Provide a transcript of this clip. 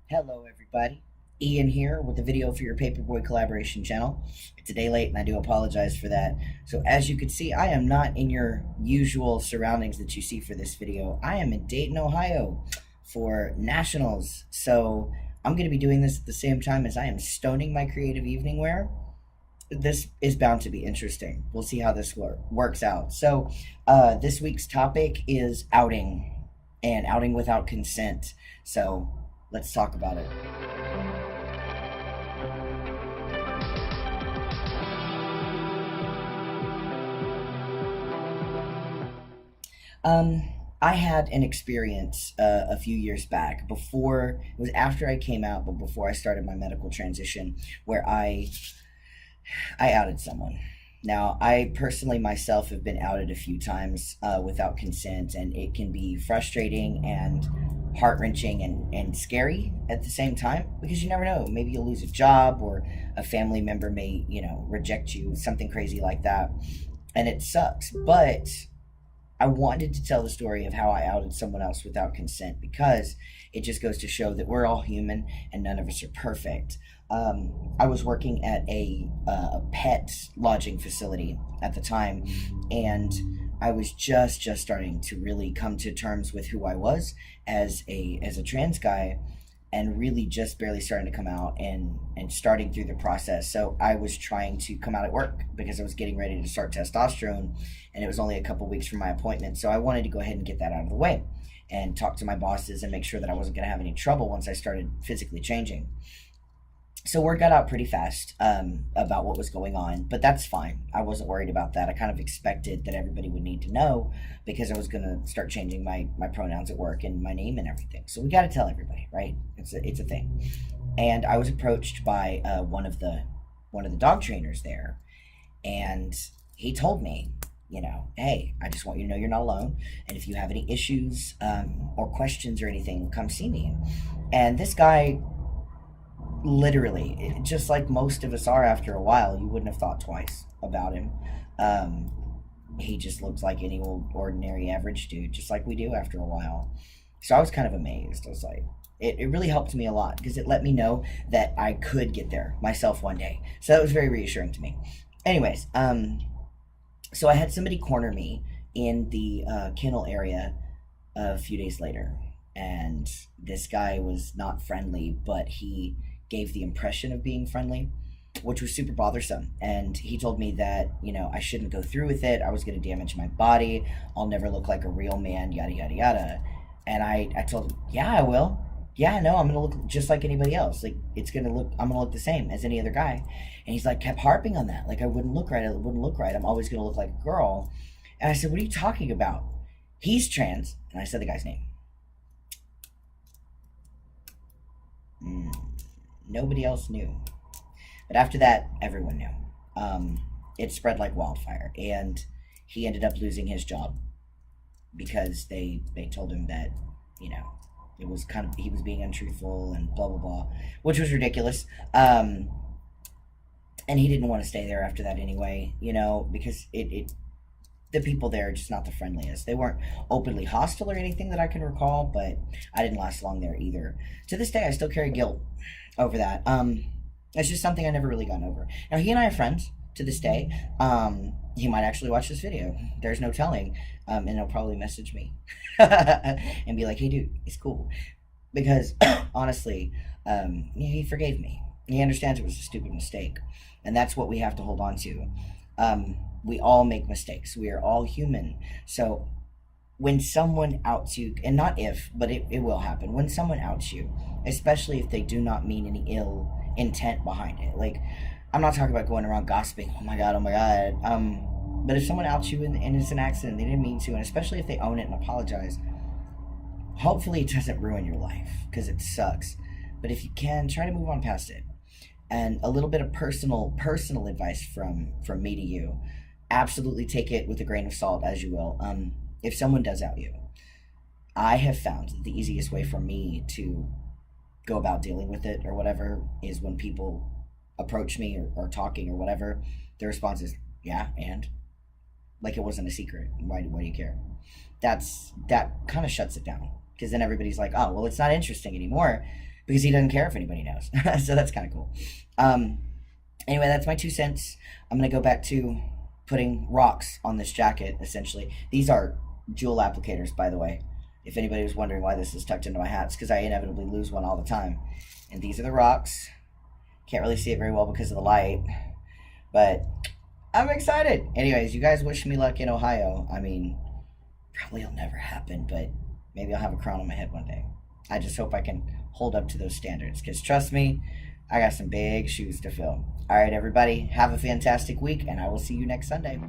Hello, everybody. Ian here with a video for your Paperboy collaboration channel. It's a day late, and I do apologize for that. So, as you can see, I am not in your usual surroundings that you see for this video. I am in Dayton, Ohio for nationals. So, I'm going to be doing this at the same time as I am stoning my creative evening wear. This is bound to be interesting. We'll see how this works out. So, this week's topic is outing and outing without consent. So, let's talk about it. I had an experience a few years back. Before it was after I came out, but before I started my medical transition, where I outed someone. Now, I personally myself have been outed a few times without consent, and it can be frustrating and heart wrenching and scary at the same time because you never know. Maybe you'll lose a job, or a family member may, reject you, something crazy like that, and it sucks. But I wanted to tell the story of how I outed someone else without consent because it just goes to show that we're all human and none of us are perfect. I was working at a pet lodging facility at the time, and I was just starting to really come to terms with who I was as a trans guy, and really just barely starting to come out and starting through the process. So I was trying to come out at work because I was getting ready to start testosterone, and it was only a couple weeks from my appointment. So I wanted to go ahead and get that out of the way and talk to my bosses and make sure that I wasn't going to have any trouble once I started physically changing. So word got out pretty fast about what was going on, but that's fine. I wasn't worried about that. I kind of expected that everybody would need to know because I was going to start changing my pronouns at work and my name and everything. So we got to tell everybody, right? It's a thing. And I was approached by one of the dog trainers there, and he told me, hey, I just want you to know you're not alone, and if you have any issues or questions or anything, come see me. And this guy, literally, just like most of us are after a while, you wouldn't have thought twice about him. um, he just looks like any old ordinary average dude, just like we do after a while. So I was kind of amazed. I was like, it really helped me a lot because it let me know that I could get there myself one day. So that was very reassuring to me. Anyways, so I had somebody corner me in the kennel area a few days later, and this guy was not friendly, but he gave the impression of being friendly, which was super bothersome. And he told me that, I shouldn't go through with it. I was going to damage my body. I'll never look like a real man, yada, yada, yada. And I told him, yeah, I will. Yeah, no, I'm going to look just like anybody else. Like, I'm going to look the same as any other guy. And he's like, kept harping on that. Like, I wouldn't look right. I'm always going to look like a girl. And I said, what are you talking about? He's trans. And I said the guy's name. Nobody else knew. But after that, everyone knew. It spread like wildfire, and he ended up losing his job because they told him that, it was kind of, he was being untruthful and blah blah blah, which was ridiculous. And he didn't want to stay there after that anyway, because it the people there are just not the friendliest. They weren't openly hostile or anything that I can recall, but I didn't last long there either. To this day, I still carry guilt over that. It's just something I never really gotten over. Now, he and I are friends to this day. He might actually watch this video. There's no telling. And he'll probably message me and be like, hey, dude, it's cool. Because, honestly, he forgave me. He understands it was a stupid mistake. And that's what we have to hold on to. We all make mistakes. We are all human. So when someone outs you, and not if, but it will happen, when someone outs you, especially if they do not mean any ill intent behind it. Like, I'm not talking about going around gossiping, oh my god, but if someone outs you and it's an accident, they didn't mean to, and especially if they own it and apologize, hopefully it doesn't ruin your life, because it sucks. But if you can, try to move on past it. And a little bit of personal advice from me to you: absolutely take it with a grain of salt, as you will. If someone does out you, I have found that the easiest way for me to go about dealing with it or whatever is when people approach me or talking or whatever, the response is, yeah, and like it wasn't a secret. Why do you care? That kind of shuts it down, because then everybody's like, oh, well, it's not interesting anymore. because he doesn't care if anybody knows. So that's kind of cool. Anyway, that's my 2 cents. I'm going to go back to putting rocks on this jacket, essentially. These are jewel applicators, by the way. If anybody was wondering why this is tucked into my hat, it's because I inevitably lose one all the time. And these are the rocks. Can't really see it very well because of the light, but I'm excited. Anyways, you guys wish me luck in Ohio. I mean, probably it'll never happen, but maybe I'll have a crown on my head one day. I just hope I can hold up to those standards, because trust me, I got some big shoes to fill. All right, everybody, have a fantastic week, and I will see you next Sunday.